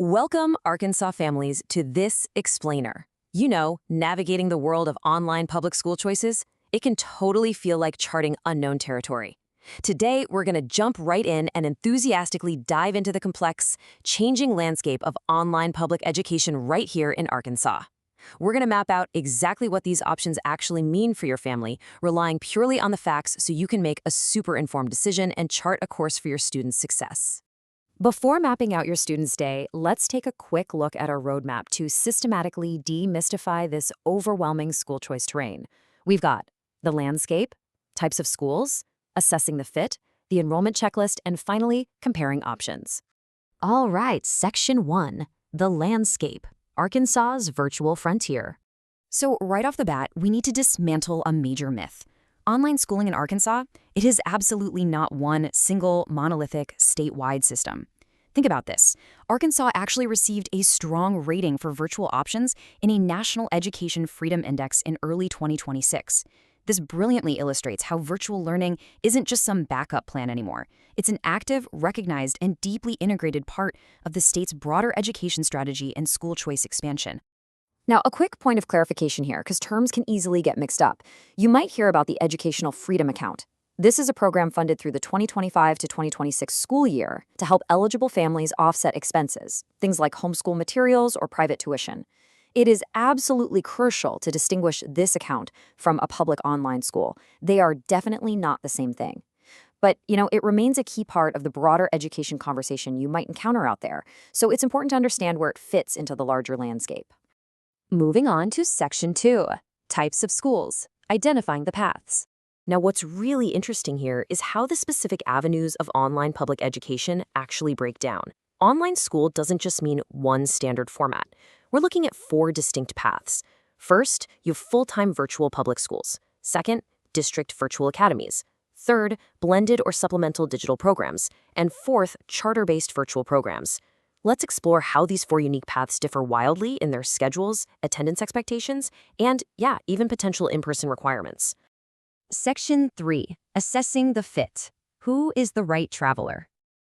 Welcome, Arkansas families, to This Explainer. You know, navigating the world of online public school choices, it can totally feel like charting unknown territory. Today, we're going to jump right in and enthusiastically dive into the complex, changing landscape of online public education right here in Arkansas. We're going to map out exactly what these options actually mean for your family, relying purely on the facts so you can make a super informed decision and chart a course for your students' success. Before mapping out your student's day, let's take a quick look at our roadmap to systematically demystify this overwhelming school choice terrain. We've got the landscape, types of schools, assessing the fit, the enrollment checklist, and finally, comparing options. All right, Section 1, the landscape, Arkansas's virtual frontier. So right off the bat, we need to dismantle a major myth. Online schooling in Arkansas, it is absolutely not one single monolithic statewide system. Think about this. Arkansas actually received a strong rating for virtual options in a National Education Freedom Index in early 2026. This brilliantly illustrates how virtual learning isn't just some backup plan anymore. It's an active, recognized, and deeply integrated part of the state's broader education strategy and school choice expansion. Now, a quick point of clarification here, because terms can easily get mixed up. You might hear about the Educational Freedom Account. This is a program funded through the 2025 to 2026 school year to help eligible families offset expenses, things like homeschool materials or private tuition. It is absolutely crucial to distinguish this account from a public online school. They are definitely not the same thing. But, it remains a key part of the broader education conversation you might encounter out there, so it's important to understand where it fits into the larger landscape. Moving on to Section 2, types of schools, identifying the paths. Now, what's really interesting here is how the specific avenues of online public education actually break down. Online school doesn't just mean one standard format. We're looking at 4 distinct paths. First, you have full-time virtual public schools. Second, district virtual academies. Third, blended or supplemental digital programs. And fourth, charter-based virtual programs. Let's explore how these 4 unique paths differ wildly in their schedules, attendance expectations, and, even potential in-person requirements. Section 3, assessing the fit. Who is the right traveler?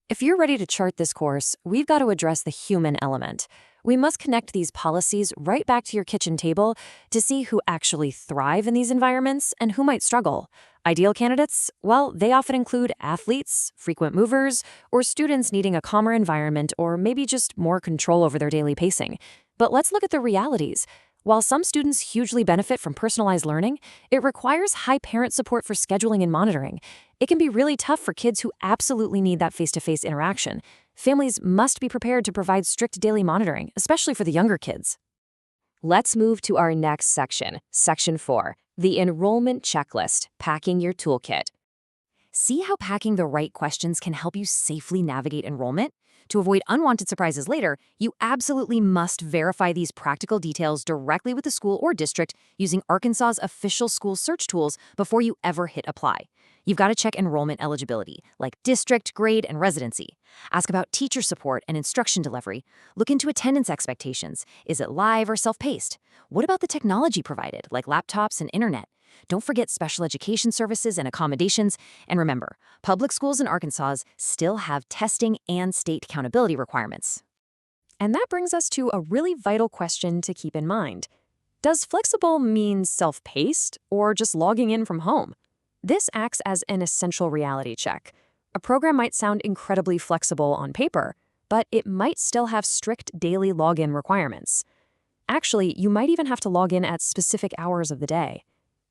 If you're ready to chart this course, we've got to address the human element. We must connect these policies right back to your kitchen table to see who actually thrive in these environments and who might struggle. Ideal candidates? Well, they often include athletes, frequent movers, or students needing a calmer environment or maybe just more control over their daily pacing. But let's look at the realities. While some students hugely benefit from personalized learning, it requires high parent support for scheduling and monitoring. It can be really tough for kids who absolutely need that face-to-face interaction. Families must be prepared to provide strict daily monitoring, especially for the younger kids. Let's move to our next section, Section 4, the enrollment checklist, packing your toolkit. See how packing the right questions can help you safely navigate enrollment? To avoid unwanted surprises later, you absolutely must verify these practical details directly with the school or district using Arkansas's official school search tools before you ever hit apply. You've got to check enrollment eligibility, like district, grade, and residency. Ask about teacher support and instruction delivery. Look into attendance expectations. Is it live or self-paced? What about the technology provided, like laptops and internet? Don't forget special education services and accommodations. And remember, public schools in Arkansas still have testing and state accountability requirements. And that brings us to a really vital question to keep in mind. Does flexible mean self-paced or just logging in from home? This acts as an essential reality check. A program might sound incredibly flexible on paper, but it might still have strict daily login requirements. Actually, you might even have to log in at specific hours of the day.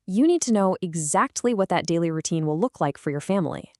You need to know exactly what that daily routine will look like for your family.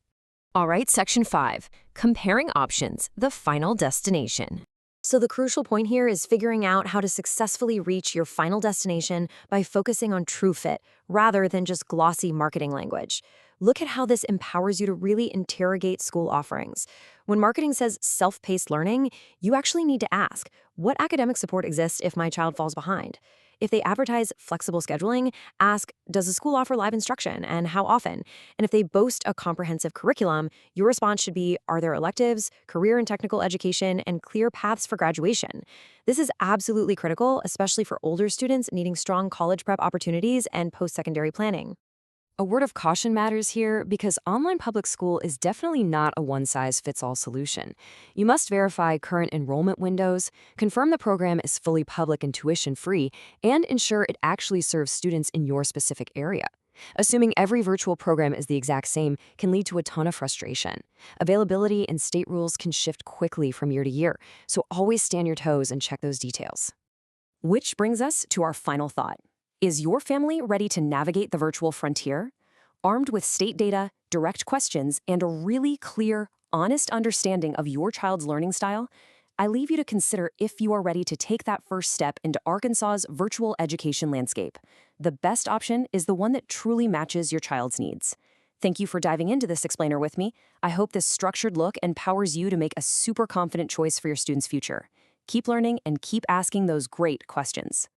All right, Section 5, comparing options, the final destination. So the crucial point here is figuring out how to successfully reach your final destination by focusing on true fit rather than just glossy marketing language. Look at how this empowers you to really interrogate school offerings. When marketing says self-paced learning, you actually need to ask, what academic support exists if my child falls behind? If they advertise flexible scheduling, ask, does the school offer live instruction and how often? And if they boast a comprehensive curriculum, your response should be, are there electives, career and technical education, and clear paths for graduation? This is absolutely critical, especially for older students needing strong college prep opportunities and post-secondary planning. A word of caution matters here because online public school is definitely not a one-size-fits-all solution. You must verify current enrollment windows, confirm the program is fully public and tuition-free, and ensure it actually serves students in your specific area. Assuming every virtual program is the exact same can lead to a ton of frustration. Availability and state rules can shift quickly from year to year, so always stand your toes and check those details. Which brings us to our final thought. Is your family ready to navigate the virtual frontier? Armed with state data, direct questions, and a really clear, honest understanding of your child's learning style, I leave you to consider if you are ready to take that first step into Arkansas's virtual education landscape. The best option is the one that truly matches your child's needs. Thank you for diving into this explainer with me. I hope this structured look empowers you to make a super confident choice for your student's future. Keep learning and keep asking those great questions.